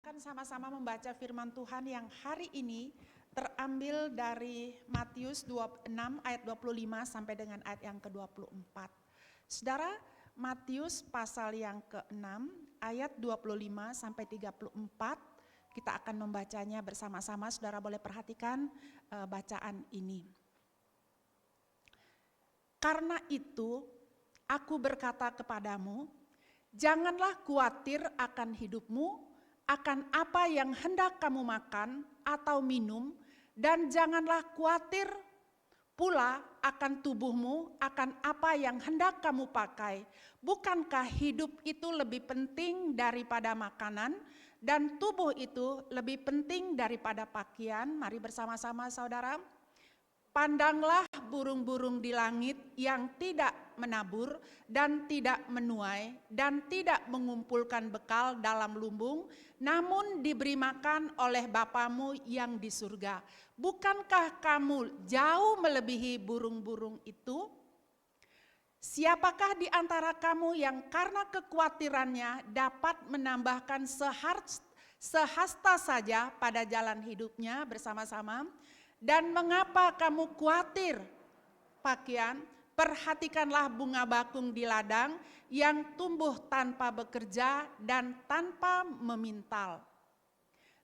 Akan sama-sama membaca firman Tuhan yang hari ini terambil dari Matius 26 ayat 25 sampai dengan ayat yang ke-24. Saudara, Matius pasal yang ke-6 ayat 25 sampai 34, kita akan membacanya bersama-sama. Saudara boleh perhatikan bacaan ini. Karena itu, aku berkata kepadamu, janganlah khawatir akan hidupmu, akan apa yang hendak kamu makan atau minum, dan janganlah khawatir pula akan tubuhmu, akan apa yang hendak kamu pakai. Bukankah hidup itu lebih penting daripada makanan, dan tubuh itu lebih penting daripada pakaian? Mari bersama-sama saudara. Pandanglah burung-burung di langit yang tidak menabur dan tidak menuai dan tidak mengumpulkan bekal dalam lumbung, namun diberi makan oleh Bapamu yang di surga. Bukankah kamu jauh melebihi burung-burung itu? Siapakah di antara kamu yang karena kekhawatirannya dapat menambahkan sehasta saja pada jalan hidupnya? Bersama-sama. Dan mengapa kamu khawatir pakaian? Perhatikanlah bunga bakung di ladang yang tumbuh tanpa bekerja dan tanpa memintal.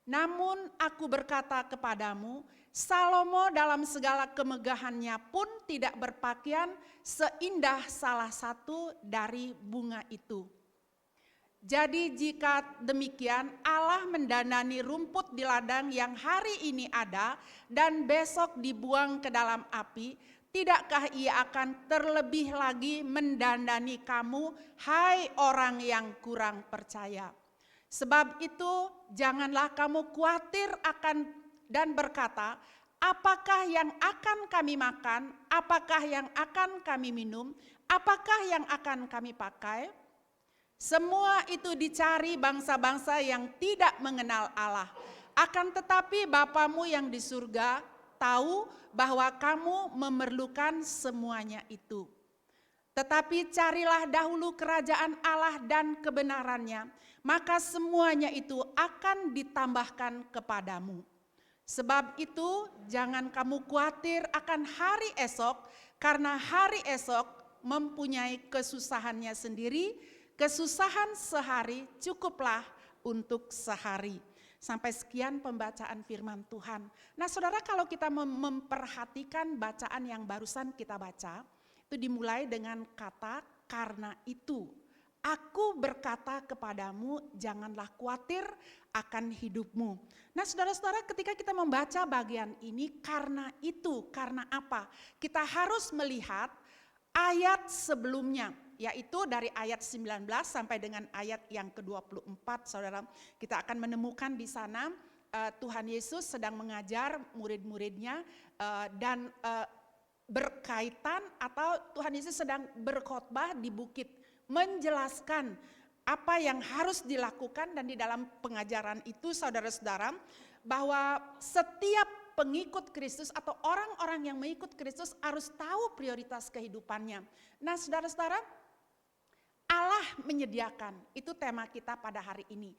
Namun aku berkata kepadamu, Salomo dalam segala kemegahannya pun tidak berpakaian seindah salah satu dari bunga itu. Jadi jika demikian Allah mendandani rumput di ladang yang hari ini ada dan besok dibuang ke dalam api, tidakkah ia akan terlebih lagi mendandani kamu, hai orang yang kurang percaya? Sebab itu janganlah kamu khawatir akan dan berkata, apakah yang akan kami makan, apakah yang akan kami minum, apakah yang akan kami pakai? Semua itu dicari bangsa-bangsa yang tidak mengenal Allah. Akan tetapi Bapamu yang di surga tahu bahwa kamu memerlukan semuanya itu. Tetapi carilah dahulu kerajaan Allah dan kebenarannya, maka semuanya itu akan ditambahkan kepadamu. Sebab itu jangan kamu khawatir akan hari esok, karena hari esok mempunyai kesusahannya sendiri. Kesusahan sehari cukuplah untuk sehari. Sampai sekian pembacaan firman Tuhan. Nah saudara, kalau kita memperhatikan bacaan yang barusan kita baca, itu dimulai dengan kata karena itu. Aku berkata kepadamu, janganlah khawatir akan hidupmu. Nah saudara-saudara, ketika kita membaca bagian ini, karena itu, karena apa? Kita harus melihat ayat sebelumnya, yaitu dari ayat 19 sampai dengan ayat yang ke-24, saudara. Kita akan menemukan di sana Tuhan Yesus sedang mengajar murid-muridnya dan berkaitan atau Tuhan Yesus sedang berkhotbah di bukit, menjelaskan apa yang harus dilakukan. Dan di dalam pengajaran itu saudara-saudara, bahwa setiap pengikut Kristus atau orang-orang yang mengikut Kristus harus tahu prioritas kehidupannya. Nah saudara-saudara, Allah menyediakan, itu tema kita pada hari ini.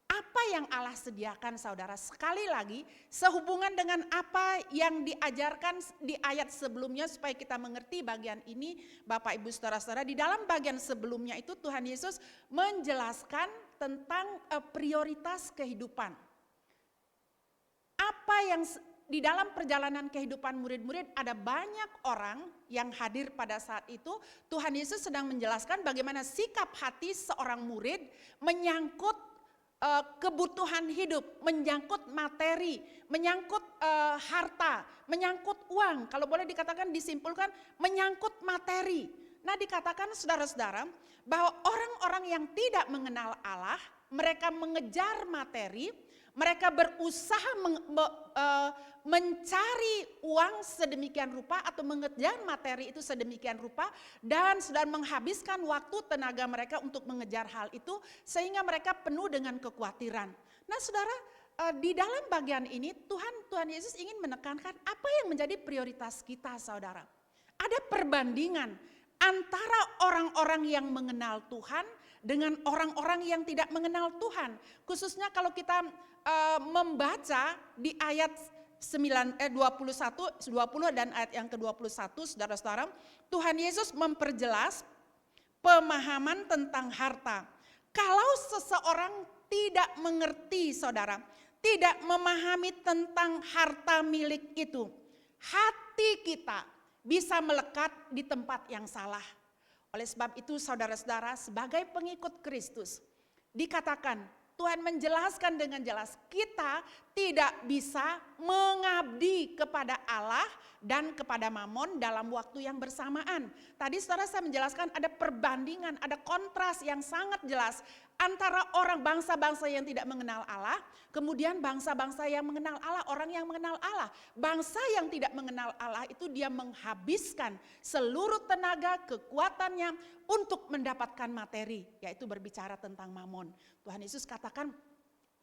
Apa yang Allah sediakan saudara? Sekali lagi, sehubungan dengan apa yang diajarkan di ayat sebelumnya supaya kita mengerti bagian ini, Bapak Ibu Saudara-saudara, di dalam bagian sebelumnya itu Tuhan Yesus menjelaskan tentang prioritas kehidupan. Apa yang di dalam perjalanan kehidupan murid-murid, ada banyak orang yang hadir pada saat itu. Tuhan Yesus sedang menjelaskan bagaimana sikap hati seorang murid menyangkut kebutuhan hidup, menyangkut materi, menyangkut harta, menyangkut uang. Kalau boleh dikatakan, disimpulkan menyangkut materi. Nah dikatakan saudara-saudara bahwa orang-orang yang tidak mengenal Allah, mereka mengejar materi, mereka berusaha mencari uang sedemikian rupa atau mengejar materi itu sedemikian rupa, dan sudah menghabiskan waktu tenaga mereka untuk mengejar hal itu sehingga mereka penuh dengan kekhawatiran. Nah saudara, di dalam bagian ini Tuhan Yesus ingin menekankan apa yang menjadi prioritas kita saudara. Ada perbandingan antara orang-orang yang mengenal Tuhan dengan orang-orang yang tidak mengenal Tuhan. Khususnya kalau kita membaca di ayat 20 dan ayat yang ke-21, saudara-saudara, Tuhan Yesus memperjelas pemahaman tentang harta. Kalau seseorang tidak mengerti, saudara, tidak memahami tentang harta milik itu, hati kita bisa melekat di tempat yang salah. Oleh sebab itu, saudara-saudara, sebagai pengikut Kristus, dikatakan Tuhan menjelaskan dengan jelas, kita tidak bisa mengabdi kepada Allah dan kepada Mamon dalam waktu yang bersamaan. Tadi saudara saya menjelaskan ada perbandingan, ada kontras yang sangat jelas antara orang bangsa-bangsa yang tidak mengenal Allah, kemudian bangsa-bangsa yang mengenal Allah, orang yang mengenal Allah. Bangsa yang tidak mengenal Allah itu dia menghabiskan seluruh tenaga, kekuatannya untuk mendapatkan materi, yaitu berbicara tentang Mamon. Tuhan Yesus katakan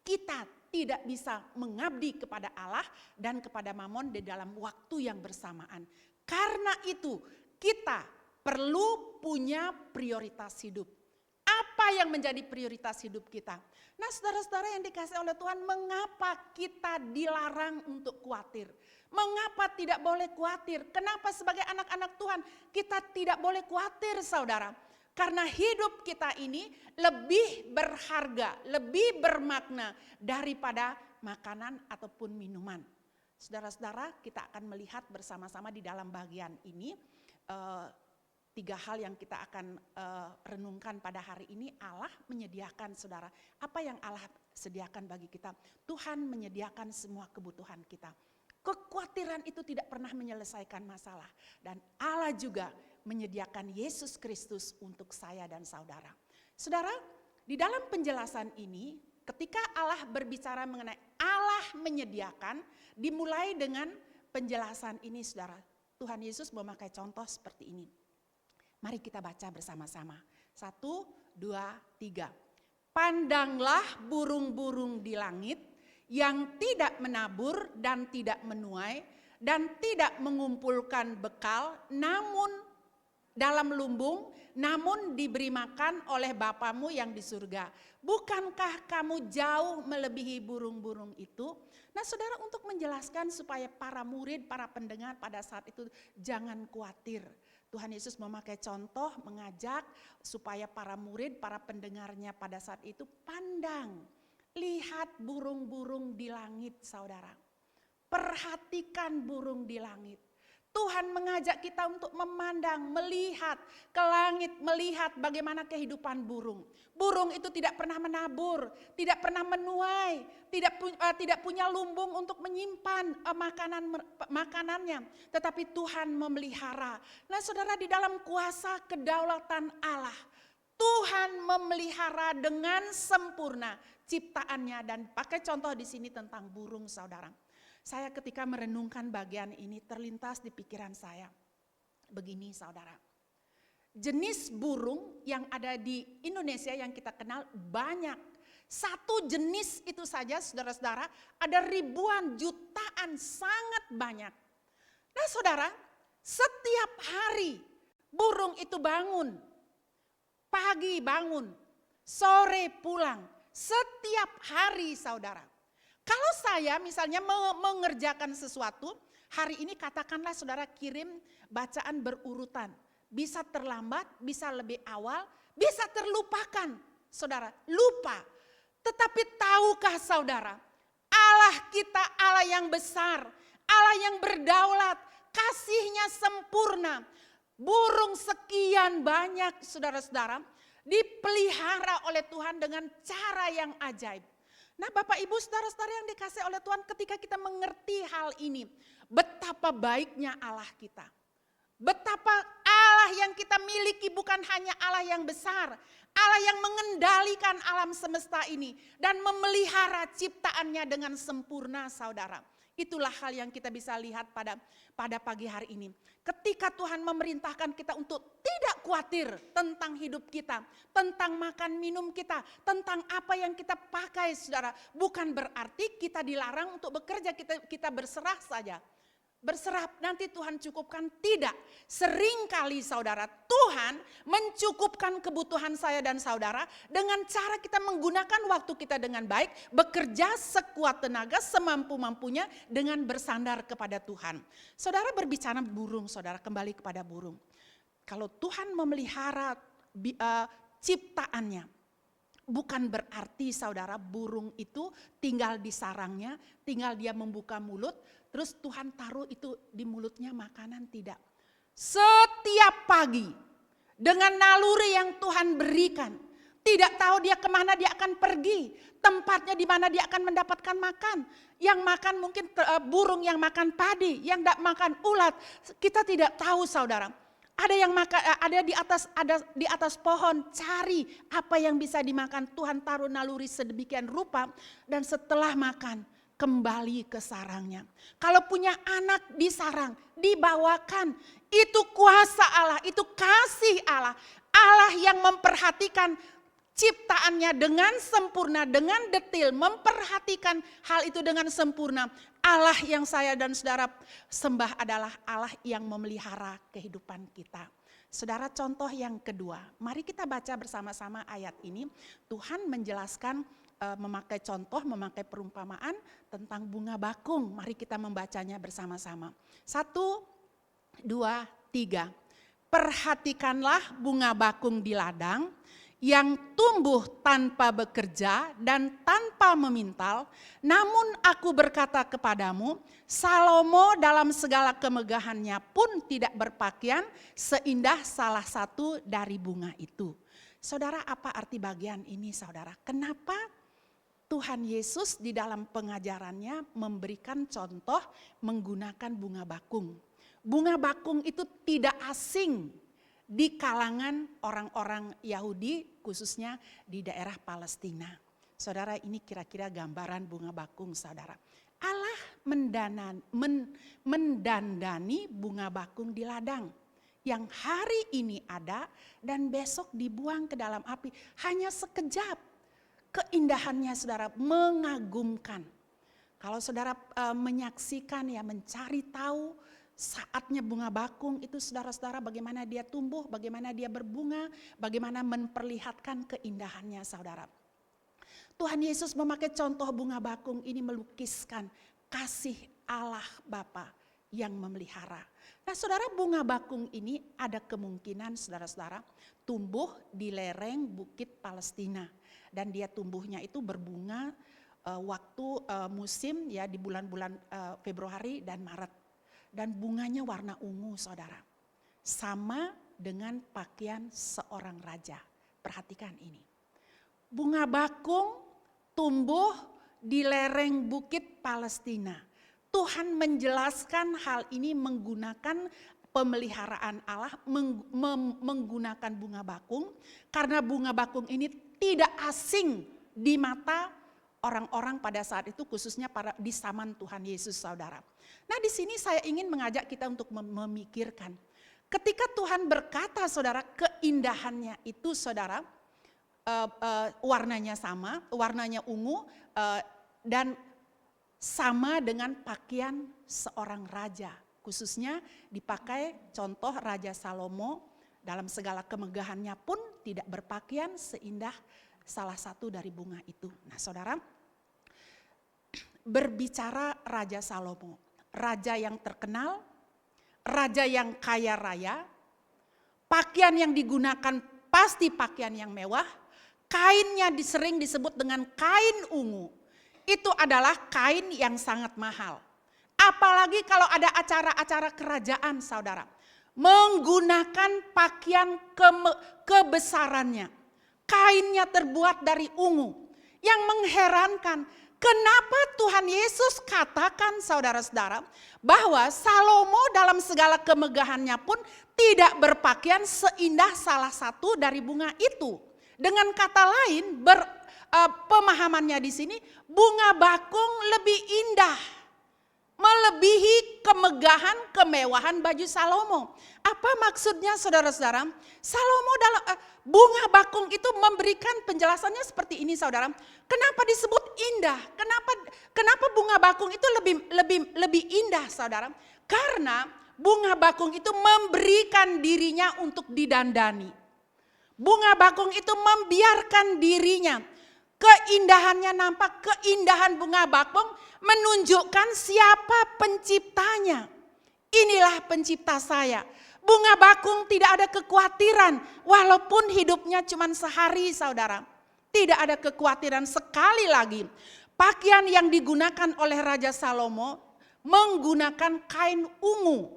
kita tidak bisa mengabdi kepada Allah dan kepada Mamon di dalam waktu yang bersamaan. Karena itu kita perlu punya prioritas hidup. Apa yang menjadi prioritas hidup kita? Nah, saudara-saudara yang dikasihi oleh Tuhan, mengapa kita dilarang untuk khawatir? Mengapa tidak boleh khawatir? Kenapa sebagai anak-anak Tuhan kita tidak boleh khawatir, saudara? Karena hidup kita ini lebih berharga, lebih bermakna daripada makanan ataupun minuman. Saudara-saudara, kita akan melihat bersama-sama di dalam bagian ini 3 hal yang kita akan renungkan pada hari ini. Allah menyediakan, saudara, apa yang Allah sediakan bagi kita. Tuhan menyediakan semua kebutuhan kita. Kekhawatiran itu tidak pernah menyelesaikan masalah. Dan Allah juga menyediakan Yesus Kristus untuk saya dan saudara. Saudara, di dalam penjelasan ini, ketika Allah berbicara mengenai Allah menyediakan, dimulai dengan penjelasan ini, saudara. Tuhan Yesus memakai contoh seperti ini. Mari kita baca bersama-sama. 1, 2, 3. Pandanglah burung-burung di langit yang tidak menabur dan tidak menuai dan tidak mengumpulkan bekal dalam lumbung, namun diberi makan oleh Bapamu yang di surga. Bukankah kamu jauh melebihi burung-burung itu? Nah, saudara, untuk menjelaskan supaya para murid, para pendengar pada saat itu jangan khawatir. Tuhan Yesus memakai contoh, mengajak supaya para murid, para pendengarnya pada saat itu pandang. Lihat burung-burung di langit, saudara. Perhatikan burung di langit. Tuhan mengajak kita untuk memandang, melihat ke langit, melihat bagaimana kehidupan burung. Burung itu tidak pernah menabur, tidak pernah menuai, tidak punya lumbung untuk menyimpan makanannya. Tetapi Tuhan memelihara. Nah, saudara, di dalam kuasa kedaulatan Allah, Tuhan memelihara dengan sempurna ciptaannya. Dan pakai contoh di sini tentang burung, saudara. Saya ketika merenungkan bagian ini terlintas di pikiran saya. Begini, saudara. Jenis burung yang ada di Indonesia yang kita kenal banyak. Satu jenis itu saja, saudara-saudara, ada ribuan, jutaan, sangat banyak. Nah, saudara, setiap hari burung itu bangun. Pagi bangun, sore pulang. Setiap hari, saudara. Kalau saya misalnya mengerjakan sesuatu, hari ini katakanlah saudara kirim bacaan berurutan. Bisa terlambat, bisa lebih awal, bisa terlupakan. Saudara, lupa. Tetapi tahukah saudara, Allah kita Allah yang besar, Allah yang berdaulat, kasih-Nya sempurna. Burung sekian banyak, saudara-saudara, dipelihara oleh Tuhan dengan cara yang ajaib. Nah, Bapak Ibu saudara-saudara yang dikasihi oleh Tuhan, ketika kita mengerti hal ini, betapa baiknya Allah kita. Betapa Allah yang kita miliki bukan hanya Allah yang besar, Allah yang mengendalikan alam semesta ini dan memelihara ciptaannya dengan sempurna, saudara. Itulah hal yang kita bisa lihat pada pagi hari ini. Ketika Tuhan memerintahkan kita untuk tidak khawatir tentang hidup kita, tentang makan minum kita, tentang apa yang kita pakai, saudara. Bukan berarti kita dilarang untuk bekerja, kita berserah saja. berserah nanti Tuhan cukupkan. Tidak. Seringkali saudara, Tuhan mencukupkan kebutuhan saya dan saudara dengan cara kita menggunakan waktu kita dengan baik, bekerja sekuat tenaga, semampu-mampunya dengan bersandar kepada Tuhan. Saudara berbicara burung, saudara kembali kepada burung. Kalau Tuhan memelihara ciptaannya, bukan berarti saudara burung itu tinggal di sarangnya, tinggal dia membuka mulut, terus Tuhan taruh itu di mulutnya makanan, tidak. Setiap pagi dengan naluri yang Tuhan berikan, tidak tahu dia kemana dia akan pergi, tempatnya di mana dia akan mendapatkan makan. Yang makan mungkin burung yang makan padi, yang tidak makan ulat, kita tidak tahu saudara. Ada yang makan, ada di atas pohon, cari apa yang bisa dimakan. Tuhan taruh naluri sedemikian rupa dan setelah makan kembali ke sarangnya. Kalau punya anak di sarang, dibawakan. Itu kuasa Allah, itu kasih Allah. Allah yang memperhatikan ciptaannya dengan sempurna, dengan detail, memperhatikan hal itu dengan sempurna. Allah yang saya dan saudara sembah adalah Allah yang memelihara kehidupan kita. Saudara, contoh yang kedua, mari kita baca bersama-sama ayat ini. Tuhan menjelaskan memakai contoh, memakai perumpamaan tentang bunga bakung. Mari kita membacanya bersama-sama. 1, 2, 3. Perhatikanlah bunga bakung di ladang yang tumbuh tanpa bekerja dan tanpa memintal. Namun aku berkata kepadamu, Salomo dalam segala kemegahannya pun tidak berpakaian seindah salah satu dari bunga itu. Saudara, apa arti bagian ini saudara? Kenapa Tuhan Yesus di dalam pengajarannya memberikan contoh menggunakan bunga bakung? Bunga bakung itu tidak asing di kalangan orang-orang Yahudi, khususnya di daerah Palestina. Saudara, ini kira-kira gambaran bunga bakung saudara. Allah mendandani bunga bakung di ladang yang hari ini ada dan besok dibuang ke dalam api. Hanya sekejap, keindahannya saudara mengagumkan. Kalau saudara menyaksikan ya, mencari tahu saatnya bunga bakung itu saudara-saudara, bagaimana dia tumbuh, bagaimana dia berbunga, bagaimana memperlihatkan keindahannya saudara. Tuhan Yesus memakai contoh bunga bakung ini melukiskan kasih Allah Bapa yang memelihara. Nah saudara, bunga bakung ini ada kemungkinan saudara-saudara tumbuh di lereng Bukit Palestina. Dan dia tumbuhnya itu berbunga waktu musim ya di bulan-bulan Februari dan Maret. Dan bunganya warna ungu saudara. Sama dengan pakaian seorang raja. Perhatikan ini. Bunga bakung tumbuh di lereng Bukit Palestina. Tuhan menjelaskan hal ini menggunakan pemeliharaan Allah, menggunakan bunga bakung. Karena bunga bakung ini tidak asing di mata orang-orang pada saat itu, khususnya di zaman Tuhan Yesus saudara. Nah di sini saya ingin mengajak kita untuk memikirkan. Ketika Tuhan berkata saudara, keindahannya itu saudara, warnanya sama, warnanya ungu dan sama dengan pakaian seorang raja. Khususnya dipakai contoh Raja Salomo dalam segala kemegahannya pun tidak berpakaian seindah salah satu dari bunga itu. Nah saudara, berbicara Raja Salomo, raja yang terkenal, raja yang kaya raya, pakaian yang digunakan pasti pakaian yang mewah, kainnya sering disebut dengan kain ungu. Itu adalah kain yang sangat mahal. Apalagi kalau ada acara-acara kerajaan saudara, menggunakan pakaian kebesarannya. Kainnya terbuat dari ungu. Yang mengherankan, kenapa Tuhan Yesus katakan saudara-saudara bahwa Salomo dalam segala kemegahannya pun tidak berpakaian seindah salah satu dari bunga itu. Dengan kata lain, pemahamannya di sini bunga bakung lebih indah, melebihi kemegahan, kemewahan baju Salomo. Apa maksudnya saudara-saudara? Salomo dalam bunga bakung itu memberikan penjelasannya seperti ini saudara. Kenapa disebut indah? Kenapa bunga bakung itu lebih indah saudara? Karena bunga bakung itu memberikan dirinya untuk didandani. Bunga bakung itu membiarkan dirinya. Keindahannya nampak, keindahan bunga bakung menunjukkan siapa penciptanya. Inilah pencipta saya. Bunga bakung tidak ada kekhawatiran walaupun hidupnya cuma sehari, saudara. Tidak ada kekhawatiran. Sekali lagi, pakaian yang digunakan oleh Raja Salomo menggunakan kain ungu.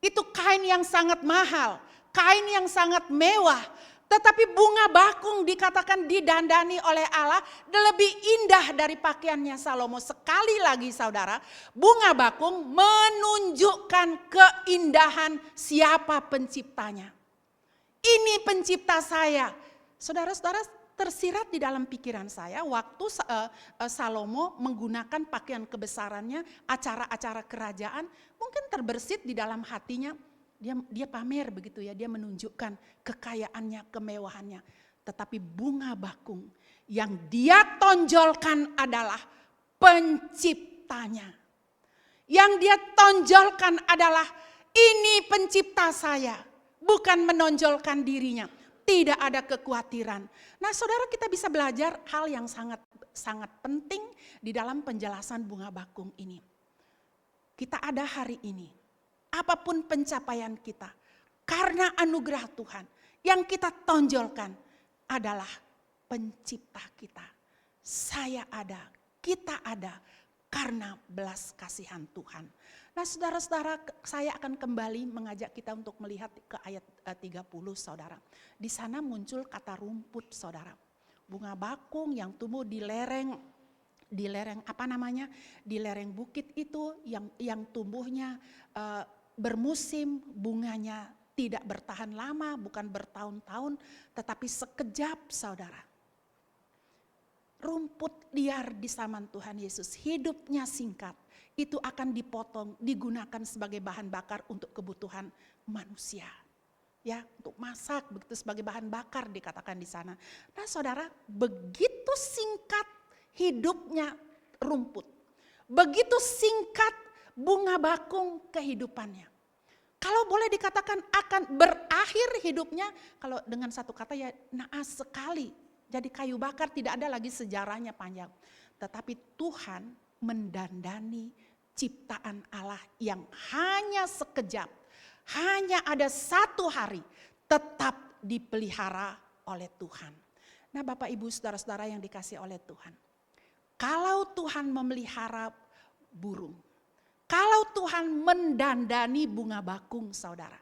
Itu kain yang sangat mahal, kain yang sangat mewah. Tetapi bunga bakung dikatakan didandani oleh Allah lebih indah dari pakaiannya Salomo. Sekali lagi saudara, bunga bakung menunjukkan keindahan siapa penciptanya. Ini pencipta saya. Saudara-saudara, tersirat di dalam pikiran saya waktu Salomo menggunakan pakaian kebesarannya, acara-acara kerajaan, mungkin terbersit di dalam hatinya. Dia pamer begitu ya, dia menunjukkan kekayaannya, kemewahannya. Tetapi bunga bakung yang dia tonjolkan adalah penciptanya. Yang dia tonjolkan adalah ini pencipta saya, bukan menonjolkan dirinya. Tidak ada kekhawatiran. Nah saudara, kita bisa belajar hal yang sangat penting di dalam penjelasan bunga bakung ini. Kita ada hari ini. Apapun pencapaian kita, karena anugerah Tuhan yang kita tonjolkan adalah pencipta kita. Saya ada, kita ada karena belas kasihan Tuhan. Nah saudara-saudara, saya akan kembali mengajak kita untuk melihat ke ayat 30 saudara. Di sana muncul kata rumput saudara. Bunga bakung yang tumbuh di lereng apa namanya? Di lereng bukit itu yang tumbuhnya bermusim, bunganya tidak bertahan lama, bukan bertahun-tahun, tetapi sekejap saudara. Rumput liar di zaman Tuhan Yesus, hidupnya singkat, itu akan dipotong, digunakan sebagai bahan bakar untuk kebutuhan manusia. Ya, untuk masak, begitu sebagai bahan bakar dikatakan di sana. Nah saudara, begitu singkat hidupnya rumput, begitu singkat bunga bakung kehidupannya. Kalau boleh dikatakan akan berakhir hidupnya, kalau dengan satu kata ya naas sekali. Jadi kayu bakar, tidak ada lagi sejarahnya panjang. Tetapi Tuhan mendandani ciptaan Allah yang hanya sekejap, hanya ada satu hari tetap dipelihara oleh Tuhan. Nah Bapak Ibu saudara-saudara yang dikasih oleh Tuhan. Kalau Tuhan memelihara burung, kalau Tuhan mendandani bunga bakung saudara.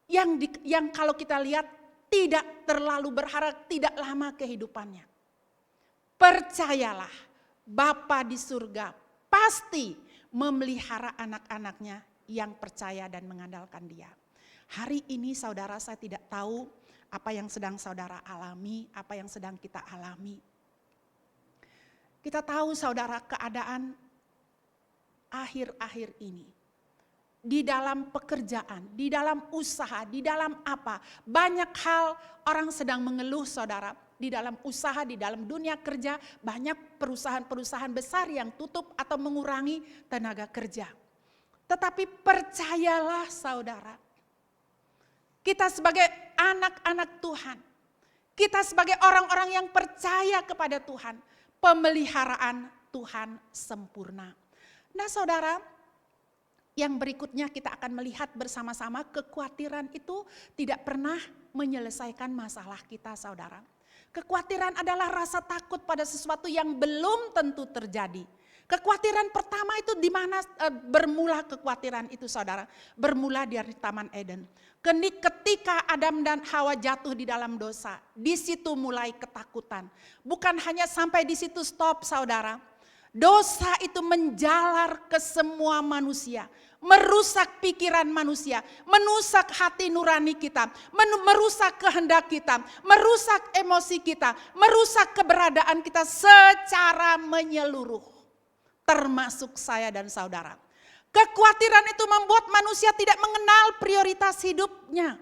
Yang kalau kita lihat tidak terlalu berharap, tidak lama kehidupannya. Percayalah, Bapa di surga pasti memelihara anak-anaknya yang percaya dan mengandalkan Dia. Hari ini saudara, saya tidak tahu apa yang sedang saudara alami, apa yang sedang kita alami. Kita tahu saudara, keadaan akhir-akhir ini, di dalam pekerjaan, di dalam usaha, di dalam apa, banyak hal orang sedang mengeluh saudara. Di dalam usaha, di dalam dunia kerja, banyak perusahaan-perusahaan besar yang tutup atau mengurangi tenaga kerja. Tetapi percayalah saudara, kita sebagai anak-anak Tuhan, kita sebagai orang-orang yang percaya kepada Tuhan, pemeliharaan Tuhan sempurna. Nah saudara, yang berikutnya kita akan melihat bersama-sama kekhawatiran itu tidak pernah menyelesaikan masalah kita saudara. Kekhawatiran adalah rasa takut pada sesuatu yang belum tentu terjadi. Kekhawatiran pertama itu di mana bermula kekhawatiran itu saudara? Bermula dari Taman Eden. Ketika Adam dan Hawa jatuh di dalam dosa, di situ mulai ketakutan. Bukan hanya sampai di situ stop saudara. Dosa itu menjalar ke semua manusia, merusak pikiran manusia, merusak hati nurani kita, merusak kehendak kita, merusak emosi kita, merusak keberadaan kita secara menyeluruh, termasuk saya dan saudara. Kekhawatiran itu membuat manusia tidak mengenal prioritas hidupnya.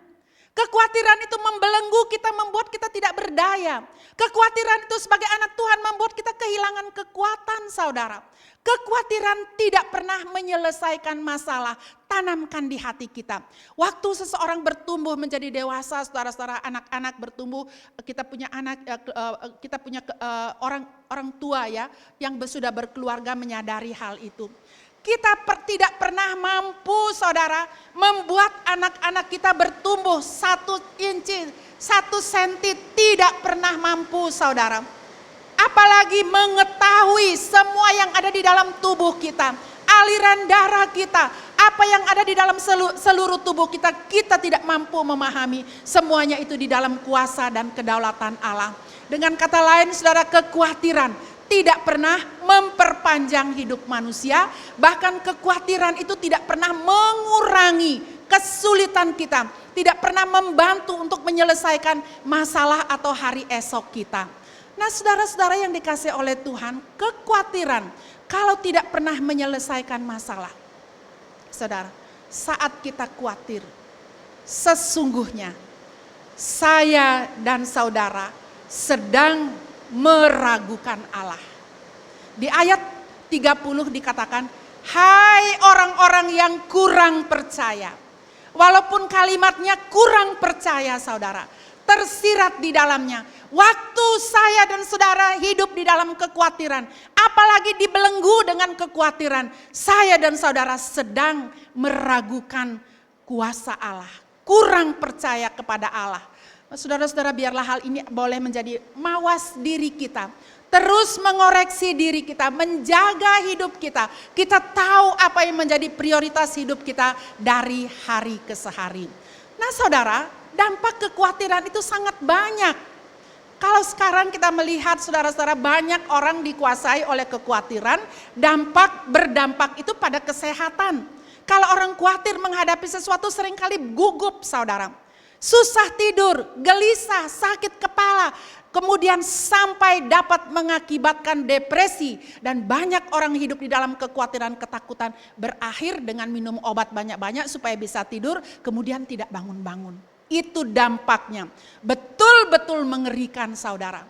Kekhawatiran itu membelenggu kita, membuat kita tidak berdaya. Kekhawatiran itu sebagai anak Tuhan membuat kita kehilangan kekuatan, saudara. Kekhawatiran tidak pernah menyelesaikan masalah. Tanamkan di hati kita. Waktu seseorang bertumbuh menjadi dewasa, saudara-saudara, anak-anak bertumbuh, kita punya anak, kita punya orang tua ya, yang sudah berkeluarga menyadari hal itu. Kita tidak pernah mampu, saudara, membuat anak-anak kita bertumbuh 1 inci, 1 senti, tidak pernah mampu, saudara. Apalagi mengetahui semua yang ada di dalam tubuh kita, aliran darah kita, apa yang ada di dalam seluruh tubuh kita, kita tidak mampu memahami. Semuanya itu di dalam kuasa dan kedaulatan Allah. Dengan kata lain, saudara, kekhawatiran tidak pernah memperpanjang hidup manusia, bahkan kekhawatiran itu tidak pernah mengurangi kesulitan kita, tidak pernah membantu untuk menyelesaikan masalah atau hari esok kita. Nah, saudara-saudara yang dikasihi oleh Tuhan, kekhawatiran kalau tidak pernah menyelesaikan masalah, saudara, saat kita khawatir, sesungguhnya saya dan saudara sedang meragukan Allah. Di ayat 30 dikatakan, hai orang-orang yang kurang percaya. Walaupun kalimatnya kurang percaya, saudara, tersirat di dalamnya. Waktu saya dan saudara hidup di dalam kekhawatiran, apalagi dibelenggu dengan kekhawatiran, saya dan saudara sedang meragukan kuasa Allah, kurang percaya kepada Allah. Saudara-saudara, biarlah hal ini boleh menjadi mawas diri kita, terus mengoreksi diri kita, menjaga hidup kita. Kita tahu apa yang menjadi prioritas hidup kita dari hari ke hari. Nah, saudara, dampak kekhawatiran itu sangat banyak. Kalau sekarang kita melihat, saudara-saudara, banyak orang dikuasai oleh kekhawatiran, berdampak itu pada kesehatan. Kalau orang khawatir menghadapi sesuatu seringkali gugup, saudara. Susah tidur, gelisah, sakit kepala, kemudian sampai dapat mengakibatkan depresi. Dan banyak orang hidup di dalam kekhawatiran, ketakutan, berakhir dengan minum obat banyak-banyak supaya bisa tidur, kemudian tidak bangun-bangun. Itu dampaknya, betul-betul mengerikan, saudara.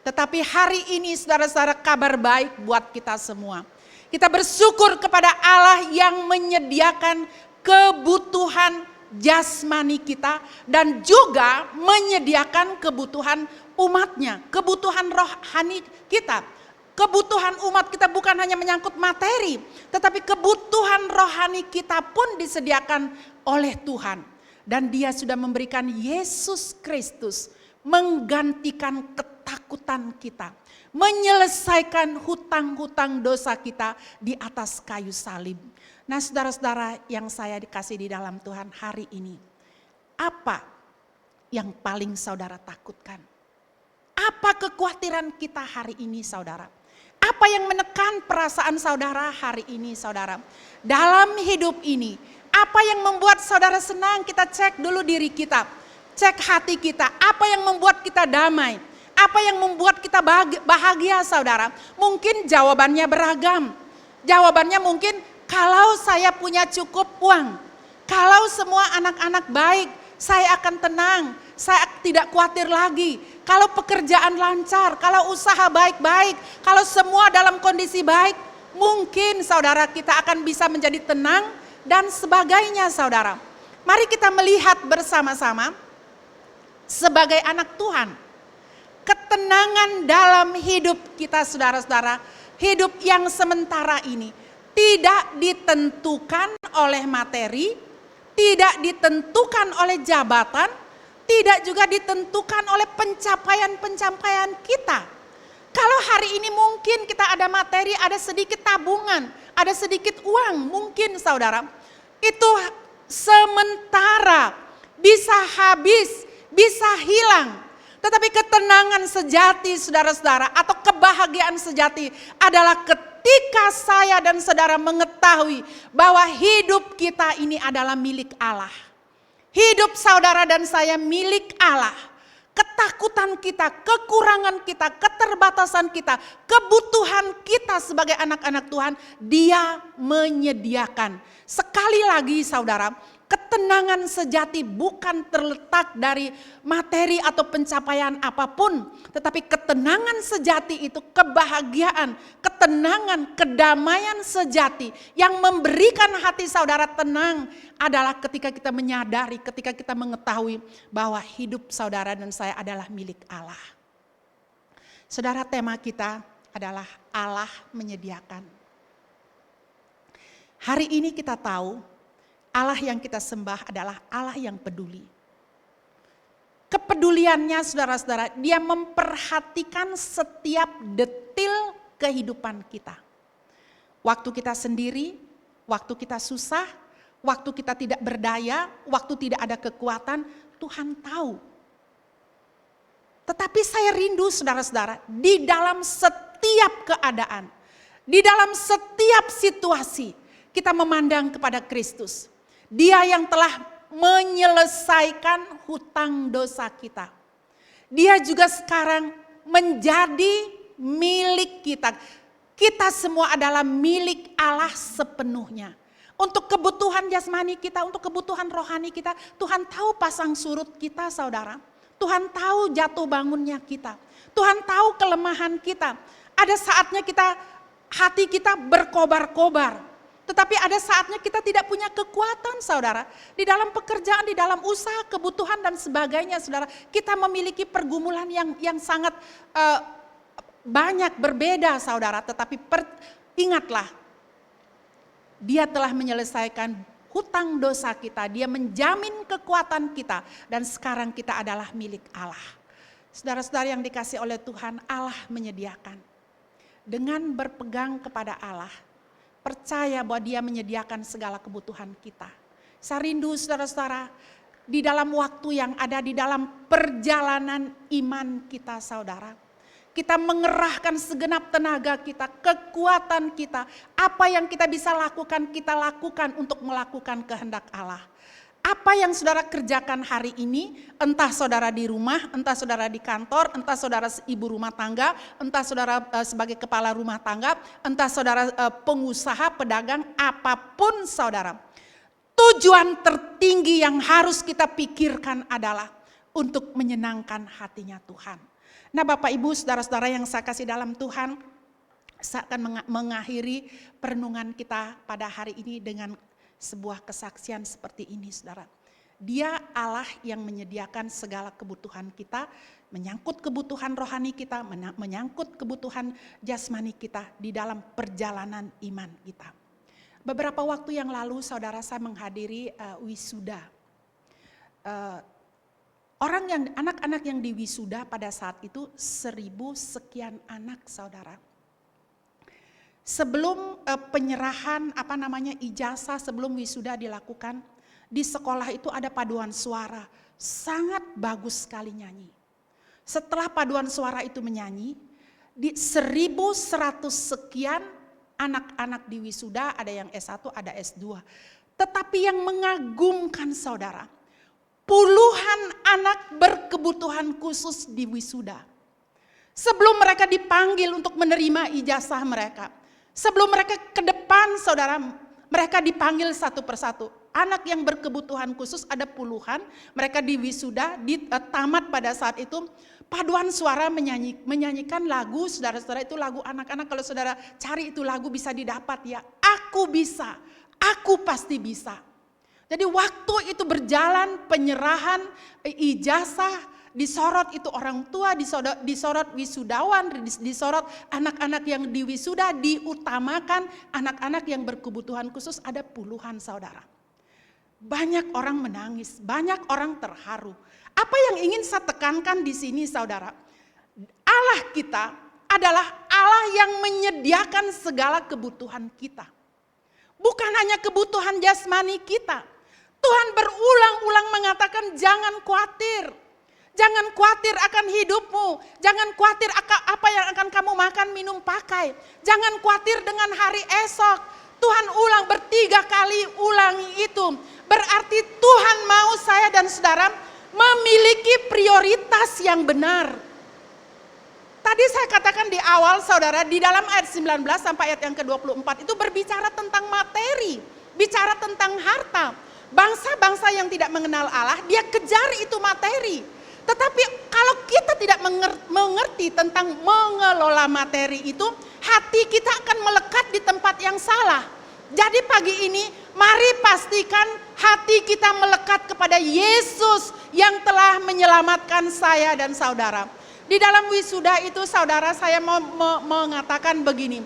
Tetapi hari ini, saudara-saudara, kabar baik buat kita semua. Kita bersyukur kepada Allah yang menyediakan kebutuhan jasmani kita dan juga menyediakan kebutuhan umatnya, kebutuhan rohani kita. Kebutuhan umat kita bukan hanya menyangkut materi, tetapi kebutuhan rohani kita pun disediakan oleh Tuhan. Dan Dia sudah memberikan Yesus Kristus menggantikan ketakutan kita, menyelesaikan hutang-hutang dosa kita di atas kayu salib. Nah, saudara-saudara yang saya dikasihi di dalam Tuhan, hari ini apa yang paling saudara takutkan? Apa kekhawatiran kita hari ini, saudara? Apa yang menekan perasaan saudara hari ini, saudara? Dalam hidup ini, apa yang membuat saudara senang? Kita cek dulu diri kita, cek hati kita. Apa yang membuat kita damai? Apa yang membuat kita bahagia, saudara? Mungkin jawabannya beragam. Jawabannya mungkin kalau saya punya cukup uang, kalau semua anak-anak baik, saya akan tenang, saya tidak khawatir lagi. Kalau pekerjaan lancar, kalau usaha baik-baik, kalau semua dalam kondisi baik, mungkin saudara kita akan bisa menjadi tenang dan sebagainya, saudara. Mari kita melihat bersama-sama sebagai anak Tuhan. Ketenangan dalam hidup kita, saudara-saudara, hidup yang sementara ini tidak ditentukan oleh materi, tidak ditentukan oleh jabatan, tidak juga ditentukan oleh pencapaian-pencapaian kita. Kalau hari ini mungkin kita ada materi, ada sedikit tabungan, ada sedikit uang, mungkin saudara, itu sementara, bisa habis, bisa hilang. Tetapi ketenangan sejati, saudara-saudara, atau kebahagiaan sejati adalah ketika saya dan saudara mengetahui bahwa hidup kita ini adalah milik Allah. Hidup saudara dan saya milik Allah. Ketakutan kita, kekurangan kita, keterbatasan kita, kebutuhan kita sebagai anak-anak Tuhan, Dia menyediakan. Sekali lagi saudara, Ketenangan sejati bukan terletak dari materi atau pencapaian apapun. Tetapi ketenangan sejati itu kebahagiaan, ketenangan, kedamaian sejati. Yang memberikan hati saudara tenang adalah ketika kita menyadari, ketika kita mengetahui bahwa hidup saudara dan saya adalah milik Allah. Saudara, tema kita adalah Allah menyediakan. Hari ini kita tahu Allah yang kita sembah adalah Allah yang peduli. Kepeduliannya saudara-saudara, dia memperhatikan setiap detil kehidupan kita. Waktu kita sendiri, waktu kita susah, waktu kita tidak berdaya, waktu tidak ada kekuatan, Tuhan tahu. Tetapi saya rindu saudara-saudara, di dalam setiap keadaan, di dalam setiap situasi, kita memandang kepada Kristus. Dia yang telah menyelesaikan hutang dosa kita. Dia juga sekarang menjadi milik kita. Kita semua adalah milik Allah sepenuhnya. Untuk kebutuhan jasmani kita, untuk kebutuhan rohani kita, Tuhan tahu pasang surut kita saudara. Tuhan tahu jatuh bangunnya kita. Tuhan tahu kelemahan kita. Ada saatnya hati kita berkobar-kobar. Tetapi ada saatnya kita tidak punya kekuatan saudara. Di dalam pekerjaan, di dalam usaha, kebutuhan dan sebagainya saudara. Kita memiliki pergumulan yang sangat banyak berbeda saudara. Tetapi ingatlah, Dia telah menyelesaikan hutang dosa kita. Dia menjamin kekuatan kita. Dan sekarang kita adalah milik Allah. Saudara-saudara yang dikasih oleh Tuhan, Allah menyediakan. Dengan berpegang kepada Allah, percaya bahwa Dia menyediakan segala kebutuhan kita. Saya rindu saudara-saudara, di dalam waktu yang ada di dalam perjalanan iman kita saudara. Kita mengerahkan segenap tenaga kita, kekuatan kita. Apa yang kita bisa lakukan, kita lakukan untuk melakukan kehendak Allah. Apa yang saudara kerjakan hari ini, entah saudara di rumah, entah saudara di kantor, entah saudara ibu rumah tangga, entah saudara sebagai kepala rumah tangga, entah saudara pengusaha, pedagang, apapun saudara. Tujuan tertinggi yang harus kita pikirkan adalah untuk menyenangkan hatinya Tuhan. Nah Bapak Ibu, saudara-saudara yang saya kasih dalam Tuhan, saya akan mengakhiri perenungan kita pada hari ini dengan sebuah kesaksian seperti ini saudara. Dia Allah yang menyediakan segala kebutuhan kita, menyangkut kebutuhan rohani kita, menyangkut kebutuhan jasmani kita di dalam perjalanan iman kita. Beberapa waktu yang lalu saudara saya menghadiri wisuda. Anak-anak yang diwisuda pada saat itu 1.000 sekian anak saudara. Sebelum penyerahan ijazah, sebelum wisuda dilakukan, di sekolah itu ada paduan suara, sangat bagus sekali nyanyi. Setelah paduan suara itu menyanyi, di 1.100 sekian anak-anak di wisuda, ada yang S1, ada S2. Tetapi yang mengagumkan saudara, puluhan anak berkebutuhan khusus di wisuda. Sebelum mereka dipanggil untuk menerima ijazah mereka, sebelum mereka ke depan saudara, mereka dipanggil satu persatu. Anak yang berkebutuhan khusus ada puluhan, mereka di wisuda, tamat pada saat itu, paduan suara menyanyikan lagu, saudara-saudara itu lagu anak-anak, kalau saudara cari itu lagu bisa didapat ya. Aku bisa, aku pasti bisa. Jadi waktu itu berjalan penyerahan ijazah, disorot itu orang tua, disorot wisudawan, disorot anak-anak yang di wisuda, diutamakan anak-anak yang berkebutuhan khusus, ada puluhan saudara. Banyak orang menangis, banyak orang terharu. Apa yang ingin saya tekankan di sini saudara? Allah kita adalah Allah yang menyediakan segala kebutuhan kita. Bukan hanya kebutuhan jasmani kita. Tuhan berulang-ulang mengatakan jangan khawatir. Jangan khawatir akan hidupmu. Jangan khawatir apa yang akan kamu makan, minum, pakai. Jangan khawatir dengan hari esok. Tuhan ulang 3 kali ulangi itu. Berarti Tuhan mau saya dan saudara memiliki prioritas yang benar. Tadi saya katakan di awal saudara, di dalam ayat 19 sampai ayat yang ke-24 itu berbicara tentang materi. Bicara tentang harta. Bangsa-bangsa yang tidak mengenal Allah, dia kejar itu materi. Tetapi kalau kita tidak mengerti tentang mengelola materi itu, hati kita akan melekat di tempat yang salah. Jadi pagi ini, mari pastikan hati kita melekat kepada Yesus yang telah menyelamatkan saya dan saudara. Di dalam wisuda itu saudara, saya mau mengatakan begini.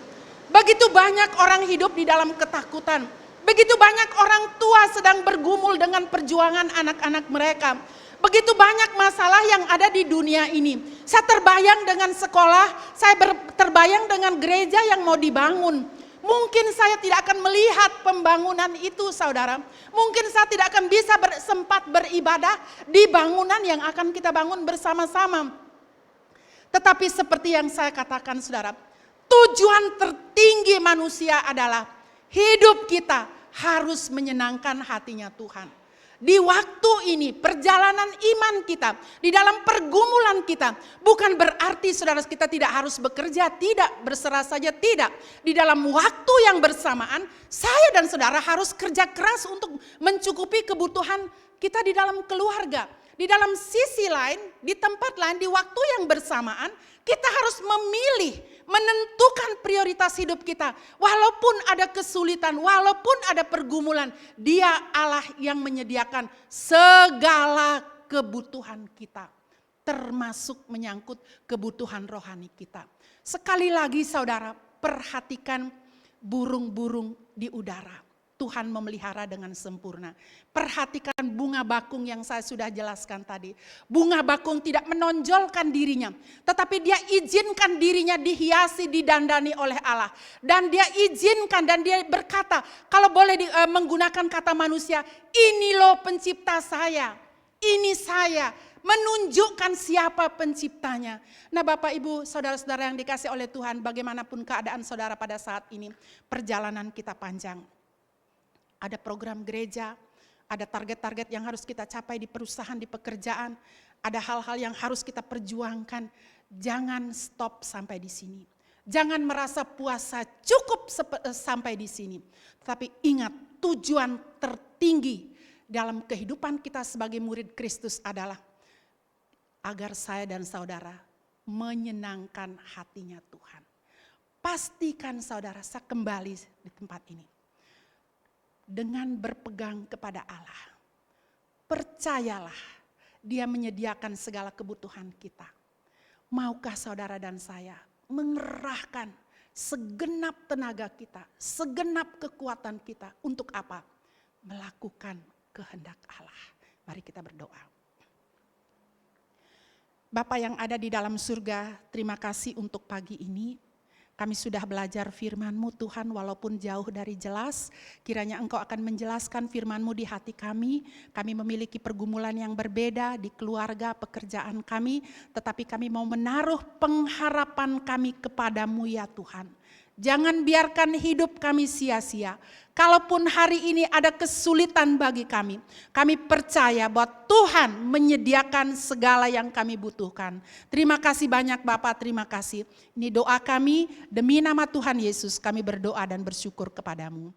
Begitu banyak orang hidup di dalam ketakutan. Begitu banyak orang tua sedang bergumul dengan perjuangan anak-anak mereka. Begitu banyak masalah yang ada di dunia ini. Saya terbayang dengan sekolah, saya terbayang dengan gereja yang mau dibangun. Mungkin saya tidak akan melihat pembangunan itu saudara. Mungkin saya tidak akan bisa sempat beribadah di bangunan yang akan kita bangun bersama-sama. Tetapi seperti yang saya katakan saudara, tujuan tertinggi manusia adalah hidup kita harus menyenangkan hatinya Tuhan. Di waktu ini perjalanan iman kita, di dalam pergumulan kita, bukan berarti saudara kita tidak harus bekerja, tidak, berserah saja, tidak. Di dalam waktu yang bersamaan, saya dan saudara harus kerja keras untuk mencukupi kebutuhan kita di dalam keluarga. Di dalam sisi lain, di tempat lain, di waktu yang bersamaan, kita harus memilih, menentukan prioritas hidup kita. Walaupun ada kesulitan, walaupun ada pergumulan, Dia Allah yang menyediakan segala kebutuhan kita. Termasuk menyangkut kebutuhan rohani kita. Sekali lagi saudara, perhatikan burung-burung di udara. Tuhan memelihara dengan sempurna. Perhatikan bunga bakung yang saya sudah jelaskan tadi. Bunga bakung tidak menonjolkan dirinya, tetapi dia izinkan dirinya dihiasi, didandani oleh Allah. Dan dia izinkan dan dia berkata, kalau boleh menggunakan kata manusia, ini loh pencipta saya, ini saya. Menunjukkan siapa penciptanya. Nah Bapak Ibu, saudara-saudara yang dikasih oleh Tuhan, bagaimanapun keadaan saudara pada saat ini, perjalanan kita panjang. Ada program gereja, ada target-target yang harus kita capai di perusahaan, di pekerjaan. Ada hal-hal yang harus kita perjuangkan. Jangan stop sampai di sini. Jangan merasa puasa cukup sampai di sini. Tapi ingat, tujuan tertinggi dalam kehidupan kita sebagai murid Kristus adalah agar saya dan saudara menyenangkan hatinya Tuhan. Pastikan saudara, saya kembali di tempat ini. Dengan berpegang kepada Allah. Percayalah, Dia menyediakan segala kebutuhan kita. Maukah saudara dan saya mengerahkan segenap tenaga kita, segenap kekuatan kita untuk apa? Melakukan kehendak Allah. Mari kita berdoa. Bapa yang ada di dalam surga, terima kasih untuk pagi ini. Kami sudah belajar firman-Mu Tuhan walaupun jauh dari jelas. Kiranya Engkau akan menjelaskan firman-Mu di hati kami. Kami memiliki pergumulan yang berbeda di keluarga, pekerjaan kami. Tetapi kami mau menaruh pengharapan kami kepada-Mu ya Tuhan. Jangan biarkan hidup kami sia-sia. Kalaupun hari ini ada kesulitan bagi kami percaya bahwa Tuhan menyediakan segala yang kami butuhkan. Terima kasih banyak Bapak, terima kasih. Ini doa kami, demi nama Tuhan Yesus kami berdoa dan bersyukur kepadamu.